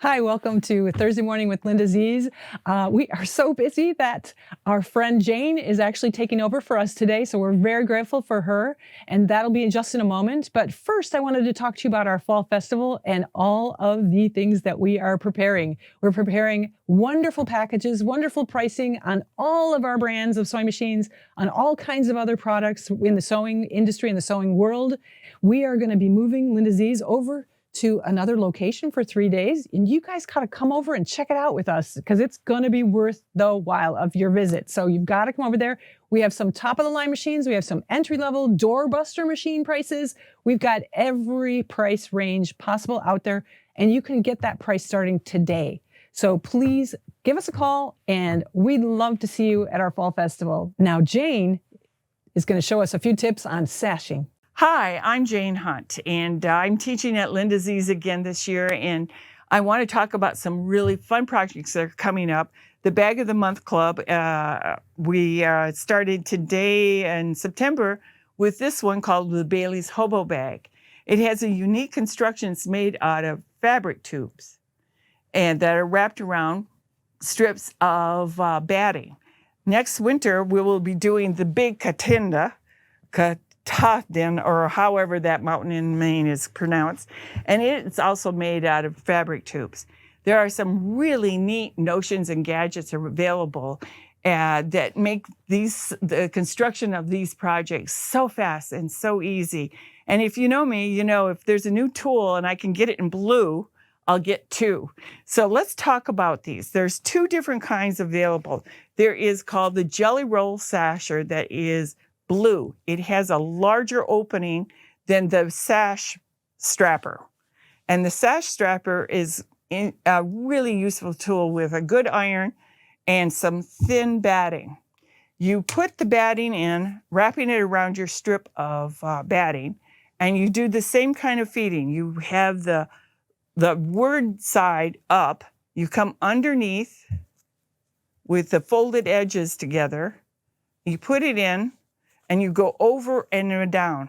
Hi, welcome to Thursday Morning with LindaZ. We are so busy that our friend Jane is actually taking over for us today, so we're very grateful for her, and that'll be just in a moment. But first, I wanted to talk to you about our fall festival and all of the things that we are preparing. We're preparing wonderful packages, wonderful pricing on all of our brands of sewing machines, on all kinds of other products in the sewing industry, in the sewing world. We are going to be moving LindaZ over to another location for 3 days, and you guys gotta come over and check it out with us because it's gonna be worth the while of your visit. So you've got to come over there. We have some top of the line machines. We have some entry-level doorbuster machine prices. We've got every price range possible out there, and you can get that price starting today. So please give us a call, and we'd love to see you at our fall festival. Now, Jane is going to show us a few tips on sashing. Hi, I'm Jane Hunt, and I'm teaching at LindaZ again this year, and I want to talk about some really fun projects that are coming up. The Bag of the Month Club, we started today in September with this one called the Bailey's Hobo Bag. It has a unique construction. It's made out of fabric tubes and that are wrapped around strips of batting. Next winter, we will be doing the Big Katenda, Tafden, or however that mountain in Maine is pronounced, and it's also made out of fabric tubes. There are some really neat notions and gadgets available that make the construction of these projects so fast and so easy. And if you know me, you know if there's a new tool and I can get it in blue, I'll get two. So let's talk about these. There's two different kinds available. There is called the Jelly Roll Sasher that is blue. It has a larger opening than the sash strapper. And the sash strapper is a really useful tool with a good iron and some thin batting. You put the batting in, wrapping it around your strip of batting, and you do the same kind of feeding. You have the word side up. You come underneath with the folded edges together. You put it in, and you go over and down.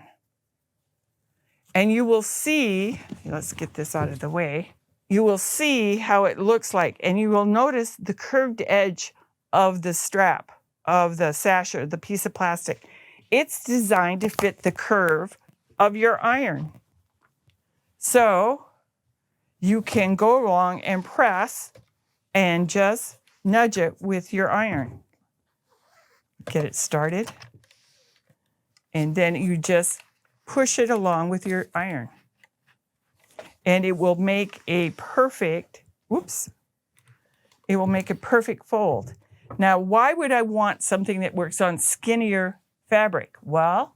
And you will see, let's get this out of the way, you will see how it looks like, and you will notice the curved edge of the strap of the sasher, the piece of plastic. It's designed to fit the curve of your iron. So you can go along and press and just nudge it with your iron. Get it started. And then you just push it along with your iron. And it will make a perfect, it will make a perfect fold. Now, why would I want something that works on skinnier fabric? Well,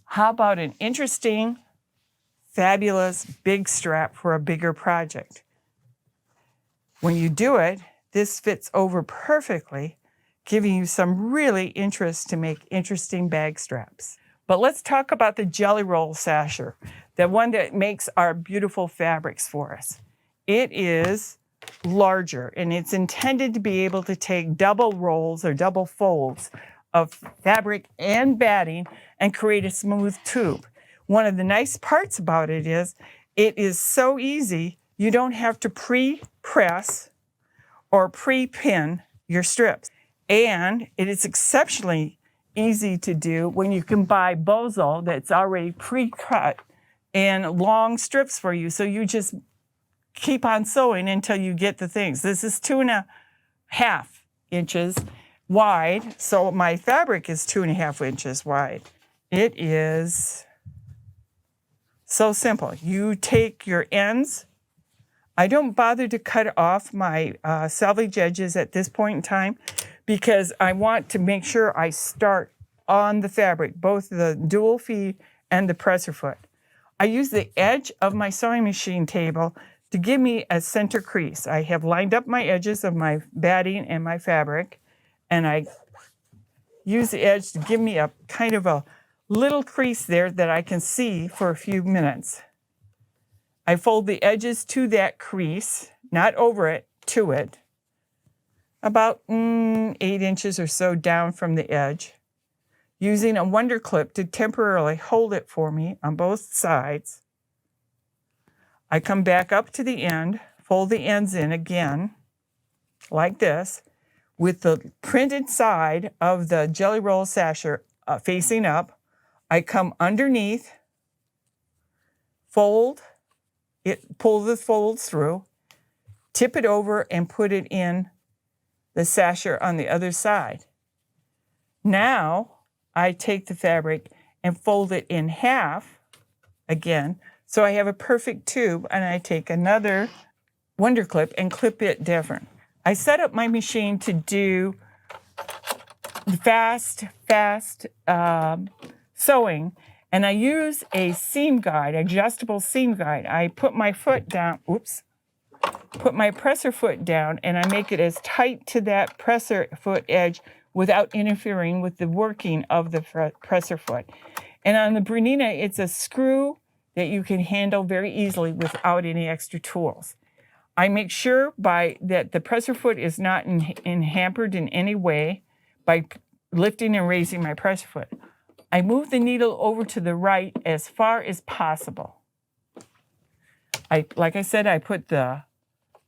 how about an interesting, fabulous big strap for a bigger project? When you do it, this fits over perfectly, giving you some really interest to make interesting bag straps. But let's talk about the Jelly Roll Sasher, the one that makes our beautiful fabrics for us. It is larger, and it's intended to be able to take double rolls or double folds of fabric and batting and create a smooth tube. One of the nice parts about it is so easy, you don't have to pre-press or pre-pin your strips. And it is exceptionally easy to do when you can buy bozo that's already pre-cut in long strips for you. So you just keep on sewing until you get the things. This is 2.5 inches wide. So my fabric is 2.5 inches wide. It is so simple. You take your ends. I don't bother to cut off my selvage edges at this point in time because I want to make sure I start on the fabric, both the dual feed and the presser foot. I use the edge of my sewing machine table to give me a center crease. I have lined up my edges of my batting and my fabric, and I use the edge to give me a kind of a little crease there that I can see for a few minutes. I fold the edges to that crease, not over it, to it, about 8 inches or so down from the edge, using a wonder clip to temporarily hold it for me on both sides. I come back up to the end, fold the ends in again, like this, with the printed side of the Jelly Roll sasher facing up. I come underneath, fold it, pull the folds through, tip it over, and put it in the sasher on the other side. Now I take the fabric and fold it in half again, so I have a perfect tube, and I take another Wonder Clip and clip it different. I set up my machine to do fast sewing, and I use a seam guide, adjustable seam guide. I put my foot down, put my presser foot down, and I make it as tight to that presser foot edge without interfering with the working of the presser foot. And on the Bernina, it's a screw that you can handle very easily without any extra tools. I make sure that the presser foot is not hampered in any way by lifting and raising my presser foot. I move the needle over to the right as far as possible. Like I said, I put the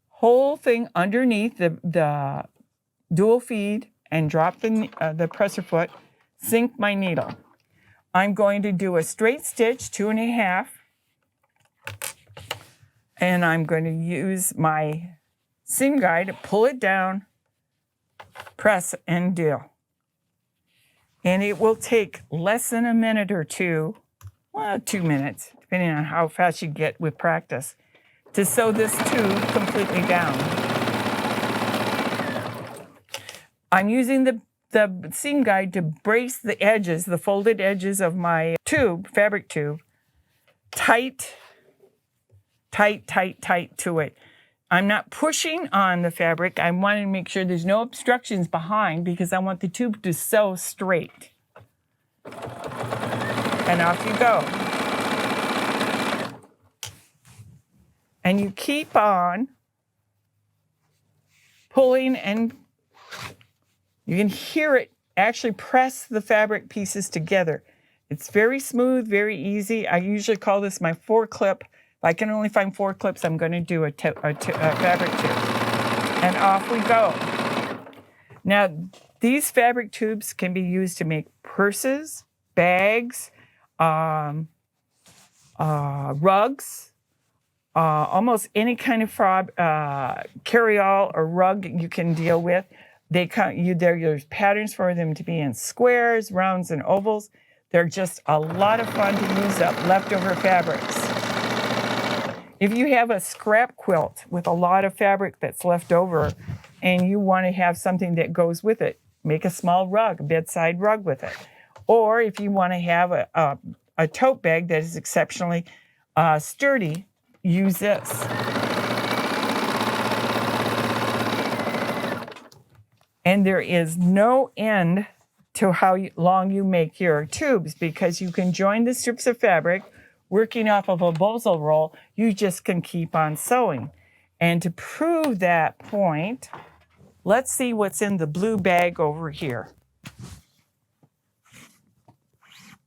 whole thing underneath the dual feed and drop the presser foot, sink my needle. I'm going to do a straight stitch, 2.5, and I'm going to use my seam guide to pull it down, press, and do. And it will take less than a minute or two, well, 2 minutes, depending on how fast you get with practice, to sew this tube completely down. I'm using the seam guide to brace the edges, the folded edges of my tube, fabric tube, tight to it. I'm not pushing on the fabric. I want to make sure there's no obstructions behind because I want the tube to sew straight. And off you go. And you keep on pulling, and you can hear it actually press the fabric pieces together. It's very smooth, very easy. I usually call this my 4-clip. If I can only find 4 clips, I'm going to do a fabric tube. And off we go. Now, these fabric tubes can be used to make purses, bags, rugs, almost any kind of carry-all or rug you can deal with. There's patterns for them to be in squares, rounds, and ovals. They're just a lot of fun to use up leftover fabrics. If you have a scrap quilt with a lot of fabric that's left over and you want to have something that goes with it, make a small rug, a bedside rug with it. Or if you want to have a tote bag that is exceptionally sturdy, use this. And there is no end to how long you make your tubes because you can join the strips of fabric working off of a bosal roll. You just can keep on sewing. And to prove that point, let's see what's in the blue bag over here.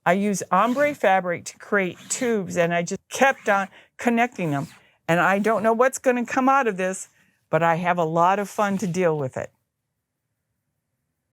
I use ombre fabric to create tubes, and I just kept on connecting them. And I don't know what's going to come out of this, but I have a lot of fun to deal with it.